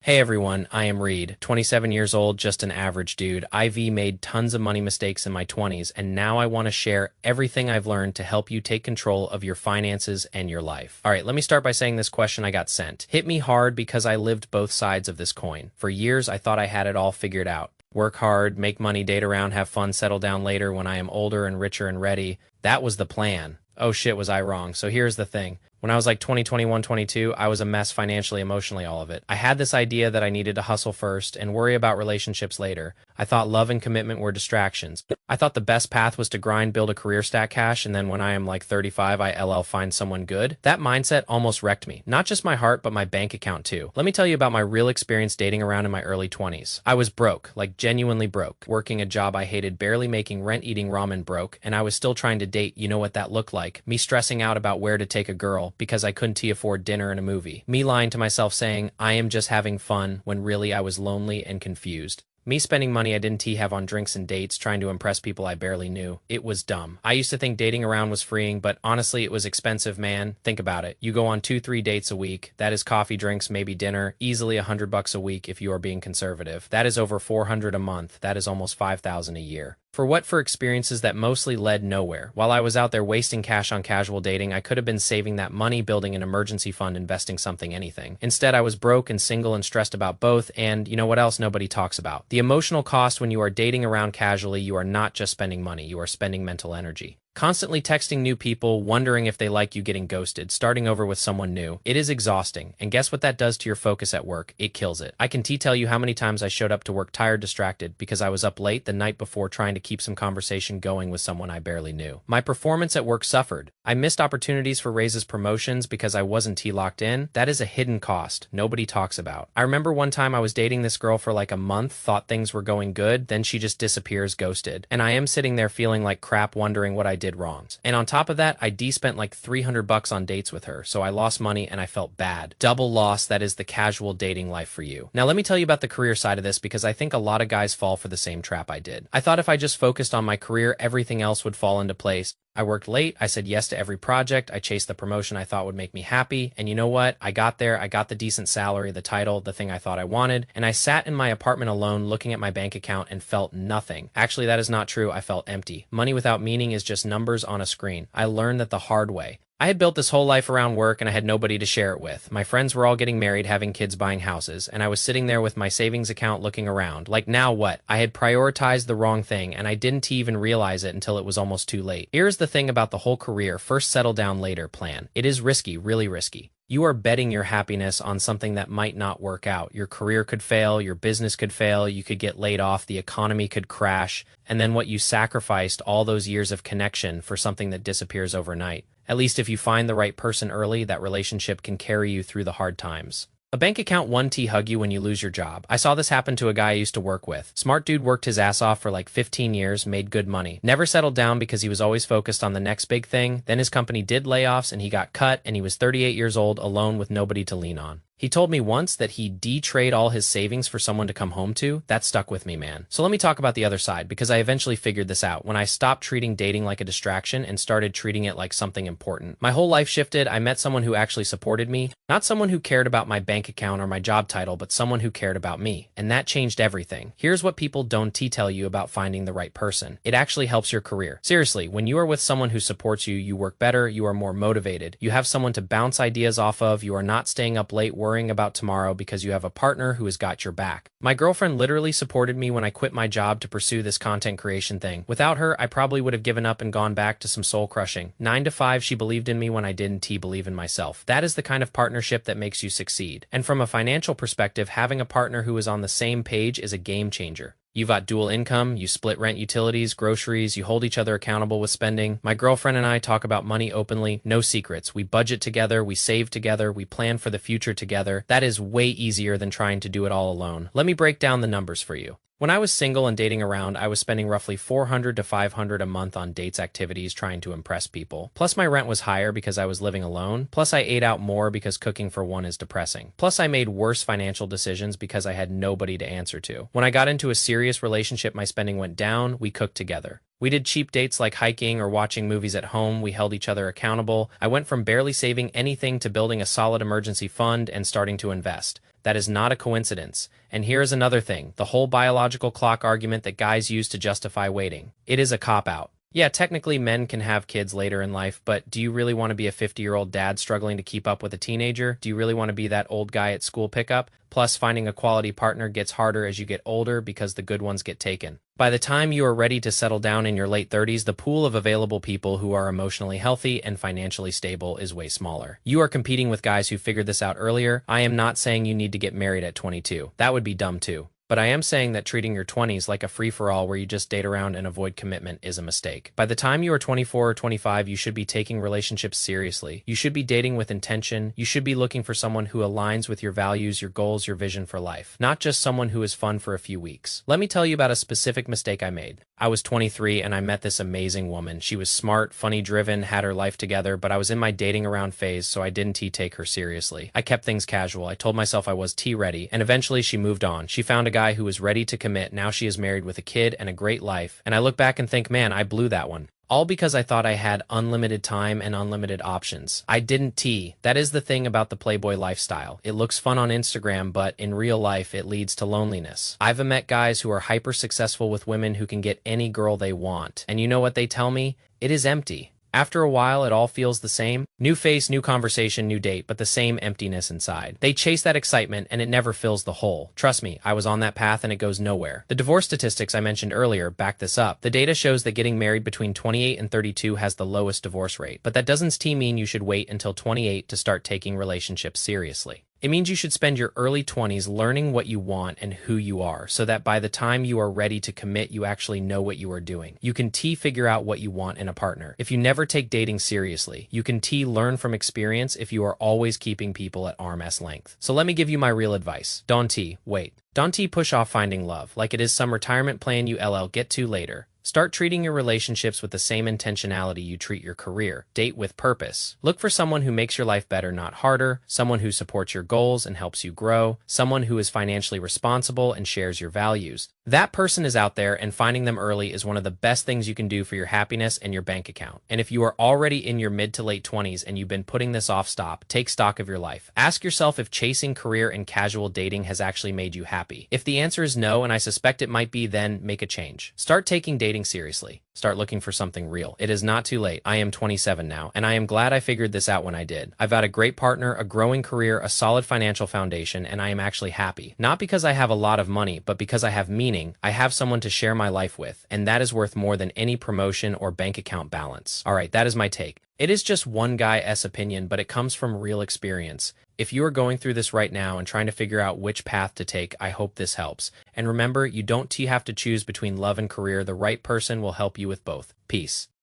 Hey everyone, I am Reed, 27 years old, just an average dude. IV made tons of money mistakes in my 20s, and now I want to share everything I've learned to help you take control of your finances and your life. All right, let me start by saying this question I got sent. Hit me hard because I lived both sides of this coin. For years, I thought I had it all figured out. Work hard, make money, date around, have fun, settle down later when I am older and richer and ready. That was the plan. Oh shit, was I wrong. So here's the thing. When I was like 20, 21, 22, I was a mess financially, emotionally, all of it. I had this idea that I needed to hustle first and worry about relationships later. I thought love and commitment were distractions. I thought the best path was to grind, build a career, stack cash, and then when I am like 35, I find someone good. That mindset almost wrecked me. Not just my heart, but my bank account too. Let me tell you about my real experience dating around in my early 20s. I was broke, like genuinely broke, working a job I hated, barely making rent, eating ramen broke, and I was still trying to date. You know what that looked like? Me stressing out about where to take a girl because I couldn't afford dinner and a movie. Me lying to myself saying, I am just having fun, when really I was lonely and confused. Me spending money I didn't have on drinks and dates, trying to impress people I barely knew. It was dumb. I used to think dating around was freeing, but honestly, it was expensive, man. Think about it. You go on 2-3 dates a week. That is coffee, drinks, maybe dinner. Easily $100 a week if you are being conservative. That is over $400 a month. That is almost $5,000 a year. For what? For experiences that mostly led nowhere. While I was out there wasting cash on casual dating, I could have been saving that money, building an emergency fund, investing something, anything. Instead, I was broke and single and stressed about both, and you know what else nobody talks about? The emotional cost when you are dating around casually. You are not just spending money, you are spending mental energy. Constantly texting new people, wondering if they like you, getting ghosted, starting over with someone new. It is exhausting, and guess what that does to your focus at work? It kills it. I can tell you how many times I showed up to work tired, distracted, because I was up late the night before trying to keep some conversation going with someone I barely knew. My performance at work suffered. I missed opportunities for raises, promotions because I wasn't locked in. That is a hidden cost nobody talks about. I remember one time I was dating this girl for like a month, thought things were going good, then she just disappears, ghosted. And I am sitting there feeling like crap, wondering what I did wrong. And on top of that, I spent like $300 on dates with her, so I lost money and I felt bad. Double loss. That is the casual dating life for you. Now let me tell you about the career side of this, because I think a lot of guys fall for the same trap I did. I thought if I just focused on my career, everything else would fall into place. I worked late, I said yes to every project, I chased the promotion I thought would make me happy, and you know what? I got there, I got the decent salary, the title, the thing I thought I wanted, and I sat in my apartment alone looking at my bank account and felt nothing. Actually, that is not true, I felt empty. Money without meaning is just numbers on a screen. I learned that the hard way. I had built this whole life around work and I had nobody to share it with. My friends were all getting married, having kids, buying houses, and I was sitting there with my savings account looking around. Like, now what? I had prioritized the wrong thing and I didn't even realize it until it was almost too late. Here's the thing about the whole career, first settle down, later plan. It is risky, really risky. You are betting your happiness on something that might not work out. Your career could fail, your business could fail, you could get laid off, the economy could crash, and then what you sacrificed, all those years of connection, for something that disappears overnight. At least if you find the right person early, that relationship can carry you through the hard times. A bank account won't hug you when you lose your job. I saw this happen to a guy I used to work with. Smart dude, worked his ass off for like 15 years, made good money. Never settled down because he was always focused on the next big thing. Then his company did layoffs and he got cut, and he was 38 years old, alone with nobody to lean on. He told me once that he de-trade all his savings for someone to come home to. That stuck with me, man. So let me talk about the other side, because I eventually figured this out when I stopped treating dating like a distraction and started treating it like something important. My whole life shifted. I met someone who actually supported me, not someone who cared about my bank account or my job title, but someone who cared about me. And that changed everything. Here's what people don't tell you about finding the right person. It actually helps your career. Seriously, when you are with someone who supports you, you work better, you are more motivated, you have someone to bounce ideas off of, you are not staying up late worrying about tomorrow because you have a partner who has got your back. My girlfriend literally supported me when I quit my job to pursue this content creation thing. Without her, I probably would have given up and gone back to some soul crushing. 9 to 5, she believed in me when I didn't believe in myself. That is the kind of partnership that makes you succeed. And from a financial perspective, having a partner who is on the same page is a game changer. You've got dual income, you split rent, utilities, groceries, you hold each other accountable with spending. My girlfriend and I talk about money openly, no secrets. We budget together, we save together, we plan for the future together. That is way easier than trying to do it all alone. Let me break down the numbers for you. When I was single and dating around, I was spending roughly $400 to $500 a month on dates, activities, trying to impress people. Plus my rent was higher because I was living alone. Plus I ate out more because cooking for one is depressing. Plus I made worse financial decisions because I had nobody to answer to. When I got into a serious relationship, my spending went down. We cooked together. We did cheap dates like hiking or watching movies at home. We held each other accountable. I went from barely saving anything to building a solid emergency fund and starting to invest. That is not a coincidence. And here's another thing, the whole biological clock argument that guys use to justify waiting. It is a cop-out. Yeah, technically men can have kids later in life, but do you really want to be a 50-year-old dad struggling to keep up with a teenager? Do you really want to be that old guy at school pickup? Plus, finding a quality partner gets harder as you get older because the good ones get taken. By the time you are ready to settle down in your late 30s, the pool of available people who are emotionally healthy and financially stable is way smaller. You are competing with guys who figured this out earlier. I am not saying you need to get married at 22. That would be dumb too. But I am saying that treating your 20s like a free-for-all where you just date around and avoid commitment is a mistake. By the time you are 24 or 25, you should be taking relationships seriously. You should be dating with intention. You should be looking for someone who aligns with your values, your goals, your vision for life, not just someone who is fun for a few weeks. Let me tell you about a specific mistake I made. I was 23 and I met this amazing woman. She was smart, funny-driven, had her life together, but I was in my dating around phase, so I didn't take her seriously. I kept things casual. I told myself I was ready, and eventually she moved on. She found a guy who was ready to commit. Now she is married with a kid and a great life. And I look back and think, man, I blew that one. All because I thought I had unlimited time and unlimited options. I didn't. That is the thing about the Playboy lifestyle. It looks fun on Instagram, but in real life, it leads to loneliness. I've met guys who are hyper successful with women who can get any girl they want. And you know what they tell me? It is empty. After a while, it all feels the same. New face, new conversation, new date, but the same emptiness inside. They chase that excitement and it never fills the hole. Trust me, I was on that path and it goes nowhere. The divorce statistics I mentioned earlier back this up. The data shows that getting married between 28 and 32 has the lowest divorce rate. But that doesn't mean you should wait until 28 to start taking relationships seriously. It means you should spend your early 20s learning what you want and who you are, so that by the time you are ready to commit, you actually know what you are doing. You can figure out what you want in a partner. If you never take dating seriously, you can learn from experience if you are always keeping people at arm's length. So let me give you my real advice. Don't wait. Don't push off finding love, like it is some retirement plan you get to later. Start treating your relationships with the same intentionality you treat your career. Date with purpose. Look for someone who makes your life better, not harder, someone who supports your goals and helps you grow, someone who is financially responsible and shares your values. That person is out there, and finding them early is one of the best things you can do for your happiness and your bank account. And if you are already in your mid to late 20s and you've been putting this off, take stock of your life. Ask yourself if chasing career and casual dating has actually made you happy. If the answer is no, and I suspect it might be, then make a change. Start taking dating seriously. Start looking for something real. It is not too late. I am 27 now, and I am glad I figured this out when I did. I've got a great partner, a growing career, a solid financial foundation, and I am actually happy. Not because I have a lot of money, but because I have meaning. I have someone to share my life with, and that is worth more than any promotion or bank account balance. All right, that is my take. It is just one guy's opinion, but it comes from real experience. If you are going through this right now and trying to figure out which path to take, I hope this helps. And remember, you don't have to choose between love and career. The right person will help you with both. Peace.